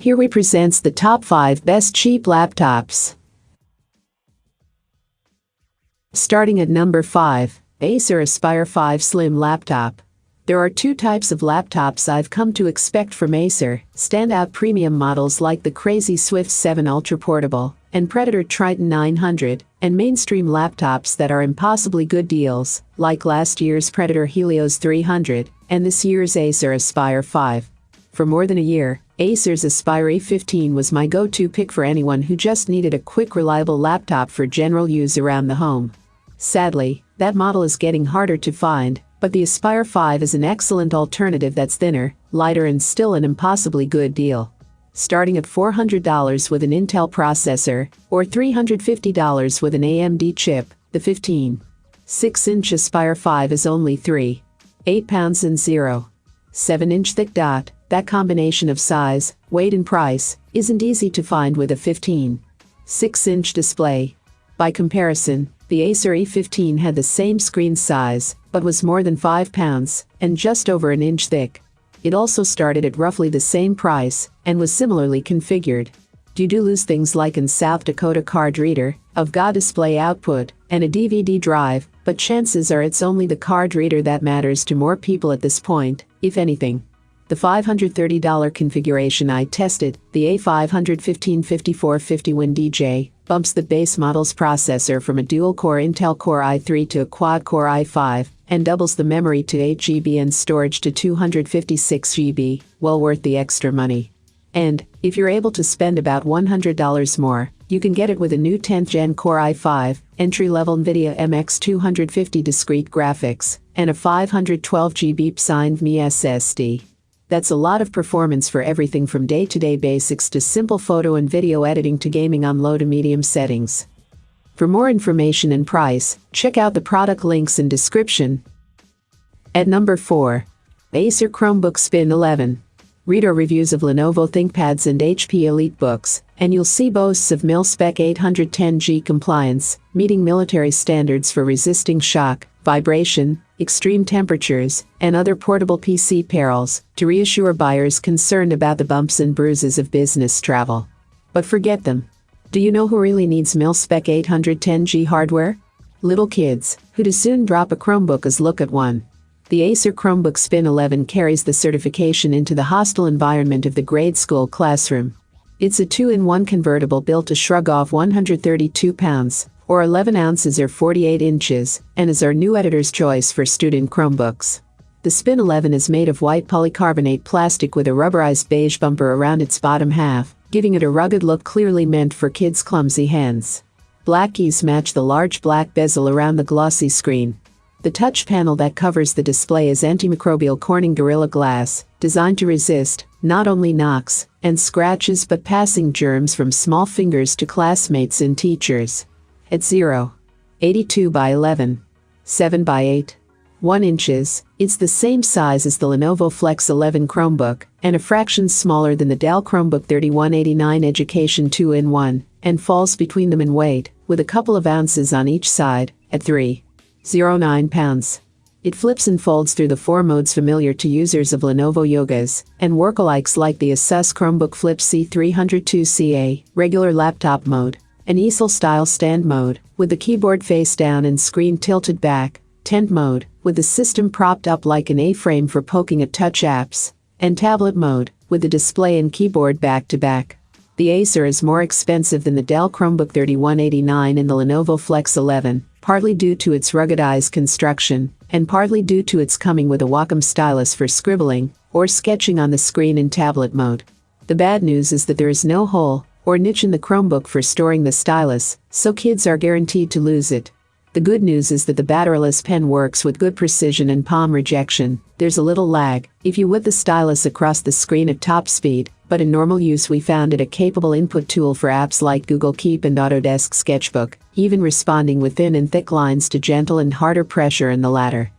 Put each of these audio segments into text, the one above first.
Here we presents the top 5 best cheap laptops. Starting at number 5, Acer Aspire 5 Slim Laptop. There are two types of laptops I've come to expect from Acer: standout premium models like the Crazy Swift 7 Ultra Portable and Predator Triton 900, and mainstream laptops that are impossibly good deals, like last year's Predator Helios 300 and this year's Acer Aspire 5. For more than a year, Acer's Aspire A15 was my go-to pick for anyone who just needed a quick, reliable laptop for general use around the home. Sadly, that model is getting harder to find, but the Aspire 5 is an excellent alternative that's thinner, lighter, and still an impossibly good deal. Starting at $400 with an Intel processor, or $350 with an AMD chip, the 15.6-inch Aspire 5 is only £3.8 and 0.7-inch thick. That combination of size, weight, and price isn't easy to find with a 15.6-inch display. By comparison, the Acer A15 had the same screen size, but was more than £5 and just over an inch thick. It also started at roughly the same price and was similarly configured. You do lose things like an South Dakota card reader, AVGA display output, and a DVD drive, but chances are it's only the card reader that matters to more people at this point, if anything. The $530 configuration I tested, the A515-5450 bumps the base model's processor from a dual-core Intel Core i3 to a quad-core i5, and doubles the memory to 8 GB and storage to 256 GB, well worth the extra money. And, if you're able to spend about $100 more, you can get it with a new 10th Gen Core i5, entry-level NVIDIA MX 250 discrete graphics, and a 512 GB PCIe SSD. That's a lot of performance for everything from day-to-day basics to simple photo and video editing to gaming on low to medium settings. For more information and price, check out the product links in description. At number 4, Acer Chromebook Spin 11. Read our reviews of Lenovo ThinkPads and HP EliteBooks, and you'll see boasts of mil-spec 810G compliance, meeting military standards for resisting shock, vibration, extreme temperatures, and other portable PC perils, to reassure buyers concerned about the bumps and bruises of business travel. But forget them. Do you know who really needs mil-spec 810G hardware? Little kids, who'd as soon drop a Chromebook as look at one. The Acer Chromebook Spin 11 carries the certification into the hostile environment of the grade school classroom. It's a 2-in-1 convertible built to shrug off 132 pounds, or 11 ounces or 48 inches, and is our new editor's choice for student Chromebooks. The Spin 11 is made of white polycarbonate plastic with a rubberized beige bumper around its bottom half, giving it a rugged look clearly meant for kids' clumsy hands. Black keys match the large black bezel around the glossy screen. The touch panel that covers the display is antimicrobial Corning Gorilla Glass, designed to resist not only knocks and scratches but passing germs from small fingers to classmates and teachers. At 0.82 by 11.7 by 8.1 inches, it's the same size as the Lenovo Flex 11 Chromebook, and a fraction smaller than the Dell Chromebook 3189 Education 2-in-1, and falls between them in weight, with a couple of ounces on each side, at 3.09 pounds. It flips and folds through the 4 modes familiar to users of Lenovo Yogas, and workalikes like the Asus Chromebook Flip C302CA, regular laptop mode, an easel-style stand mode, with the keyboard face down and screen tilted back, tent mode, with the system propped up like an A-frame for poking at touch apps, and tablet mode, with the display and keyboard back-to-back. The Acer is more expensive than the Dell Chromebook 3189 and the Lenovo Flex 11, partly due to its ruggedized construction, and partly due to its coming with a Wacom stylus for scribbling or sketching on the screen in tablet mode. The bad news is that there is no hole or niche in the Chromebook for storing the stylus, so kids are guaranteed to lose it. The good news is that the batteryless pen works with good precision and palm rejection. There's a little lag if you whip the stylus across the screen at top speed, but in normal use we found it a capable input tool for apps like Google Keep and Autodesk Sketchbook, even responding with thin and thick lines to gentle and harder pressure in the latter.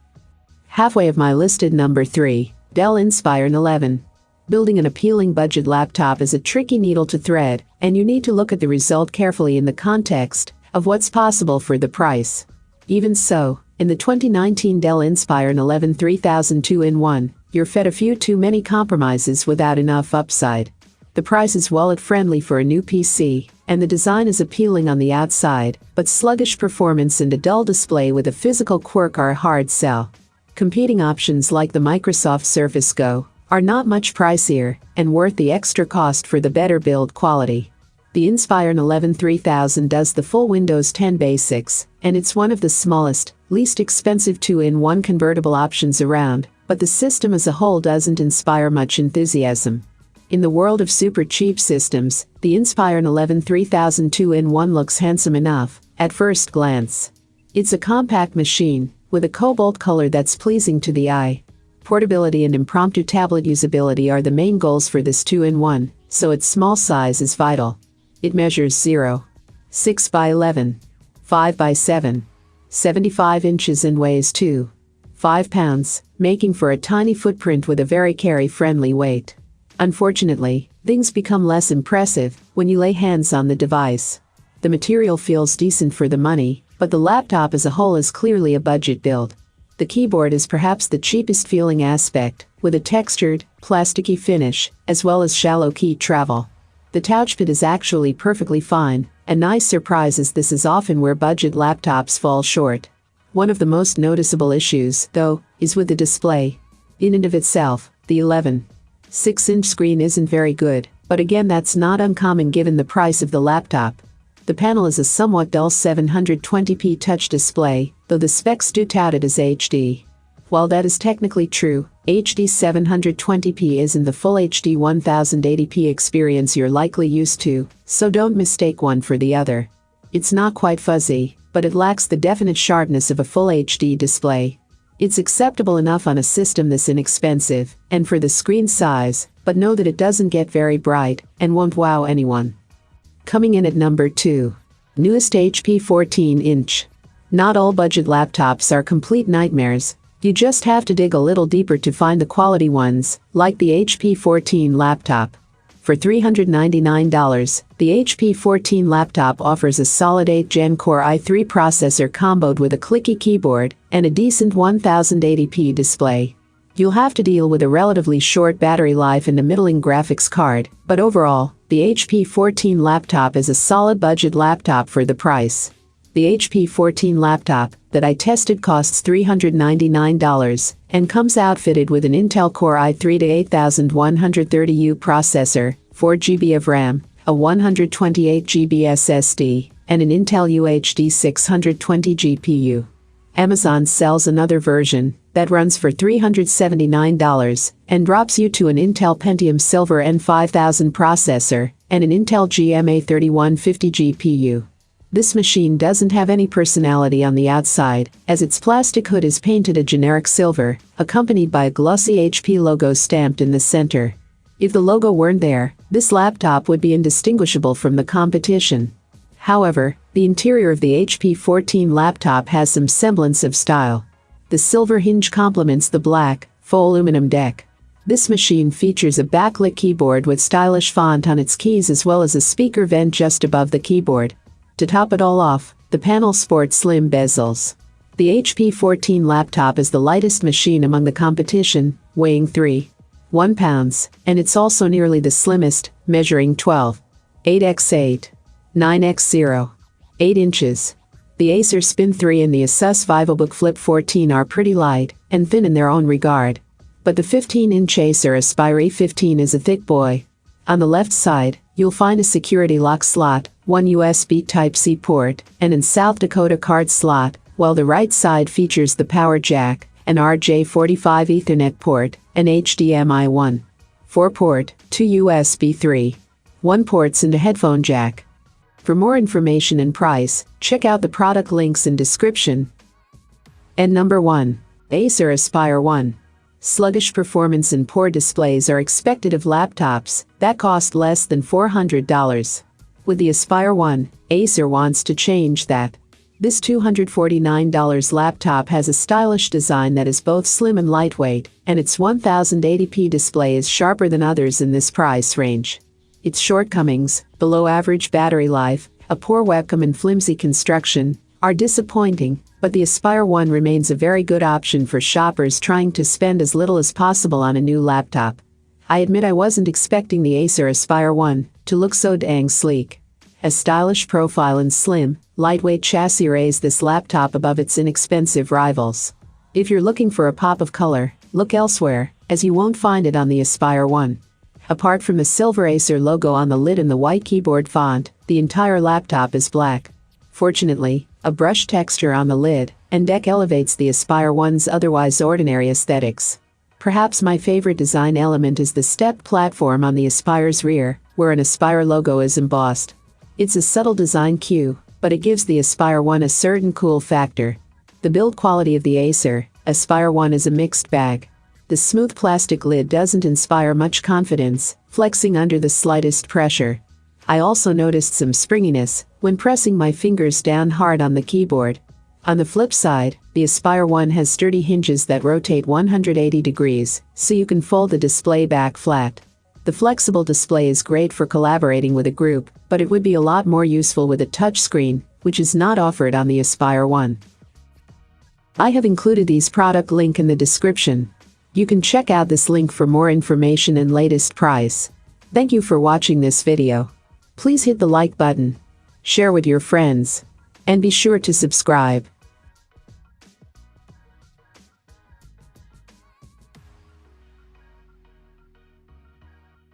Halfway of my listed number 3, Dell Inspiron 11. Building an appealing budget laptop is a tricky needle to thread, and you need to look at the result carefully in the context of what's possible for the price. Even so, in the 2019 Dell Inspiron 11 3000 2-in-1, you're fed a few too many compromises without enough upside. The price is wallet-friendly for a new PC, and the design is appealing on the outside, but sluggish performance and a dull display with a physical quirk are a hard sell. Competing options like the Microsoft Surface Go are not much pricier and worth the extra cost for the better build quality. The Inspiron 11 3000 does the full Windows 10 basics, and it's one of the smallest, least expensive 2-in-1 convertible options around, but the system as a whole doesn't inspire much enthusiasm. In the world of super cheap systems, the Inspiron 11 3000 2-in-1 looks handsome enough at first glance. It's a compact machine with a cobalt color that's pleasing to the eye. Portability and impromptu tablet usability are the main goals for this 2-in-1, so its small size is vital. It measures 0.6 by 11, 5 by 7, 75 inches and weighs 2.5 pounds, making for a tiny footprint with a very carry-friendly weight. Unfortunately, things become less impressive when you lay hands on the device. The material feels decent for the money, but the laptop as a whole is clearly a budget build. The keyboard is perhaps the cheapest feeling aspect, with a textured, plasticky finish, as well as shallow key travel. The touchpad is actually perfectly fine. A nice surprise, as this is often where budget laptops fall short. One of the most noticeable issues, though, is with the display. In and of itself, the 11.6-inch screen isn't very good, but again, that's not uncommon given the price of the laptop. The panel is a somewhat dull 720p touch display, though the specs do tout it as HD. While that is technically true, HD 720p isn't the full HD 1080p experience you're likely used to, so don't mistake one for the other. It's not quite fuzzy, but it lacks the definite sharpness of a full HD display. It's acceptable enough on a system this inexpensive, and for the screen size, but know that it doesn't get very bright, and won't wow anyone. Coming in at number 2. Newest HP 14-inch. Not all budget laptops are complete nightmares. You just have to dig a little deeper to find the quality ones, like the HP 14 laptop. For $399, the HP 14 laptop offers a solid 8th Gen Core i3 processor comboed with a clicky keyboard and a decent 1080p display. You'll have to deal with a relatively short battery life and a middling graphics card, but overall, the HP 14 laptop is a solid budget laptop for the price. The HP 14 laptop that I tested costs $399 and comes outfitted with an Intel Core i3-8130U processor, 4GB of RAM, a 128GB SSD, and an Intel UHD 620 GPU. Amazon sells another version that runs for $379 and drops you to an Intel Pentium Silver N5000 processor and an Intel GMA 3150 GPU. This machine doesn't have any personality on the outside, as its plastic hood is painted a generic silver, accompanied by a glossy HP logo stamped in the center. If the logo weren't there, this laptop would be indistinguishable from the competition. However, the interior of the HP 14 laptop has some semblance of style. The silver hinge complements the black, faux aluminum deck. This machine features a backlit keyboard with stylish font on its keys as well as a speaker vent just above the keyboard. To top it all off, the panel sports slim bezels. The HP 14 laptop is the lightest machine among the competition, weighing 3.1 pounds, and it's also nearly the slimmest, measuring 12.8x8, 9x0, 8 inches. The Acer Spin 3 and the Asus VivoBook Flip 14 are pretty light and thin in their own regard. But the 15-inch Acer Aspire 15 is a thick boy. On the left side, you'll find a security lock slot, one USB Type-C port, and a South Dakota card slot, while the right side features the power jack, an RJ45 Ethernet port, an HDMI 1.4 port, two USB 3.1 ports and a headphone jack. For more information and price, check out the product links in description. And number 1. Acer Aspire 1. Sluggish performance and poor displays are expected of laptops that cost less than $400. With the Aspire 1, Acer wants to change that. This $249 laptop has a stylish design that is both slim and lightweight, and its 1080p display is sharper than others in this price range. Its shortcomings, below average battery life, a poor webcam and flimsy construction, are disappointing, but the Aspire 1 remains a very good option for shoppers trying to spend as little as possible on a new laptop. I admit I wasn't expecting the Acer Aspire 1 to look so dang sleek. A stylish profile and slim, lightweight chassis raise this laptop above its inexpensive rivals. If you're looking for a pop of color, look elsewhere, as you won't find it on the Aspire 1. Apart from the silver Acer logo on the lid and the white keyboard font, the entire laptop is black. Fortunately, a brushed texture on the lid and deck elevates the Aspire 1's otherwise ordinary aesthetics. Perhaps my favorite design element is the stepped platform on the Aspire's rear, where an Aspire logo is embossed. It's a subtle design cue, but it gives the Aspire 1 a certain cool factor. The build quality of the Acer Aspire 1 is a mixed bag. The smooth plastic lid doesn't inspire much confidence, flexing under the slightest pressure. I also noticed some springiness when pressing my fingers down hard on the keyboard. On the flip side, the Aspire 1 has sturdy hinges that rotate 180 degrees, so you can fold the display back flat. The flexible display is great for collaborating with a group, but it would be a lot more useful with a touchscreen, which is not offered on the Aspire 1. I have included these product link in the description. You can check out this link for more information and latest price. Thank you for watching this video. Please hit the like button, share with your friends, and be sure to subscribe.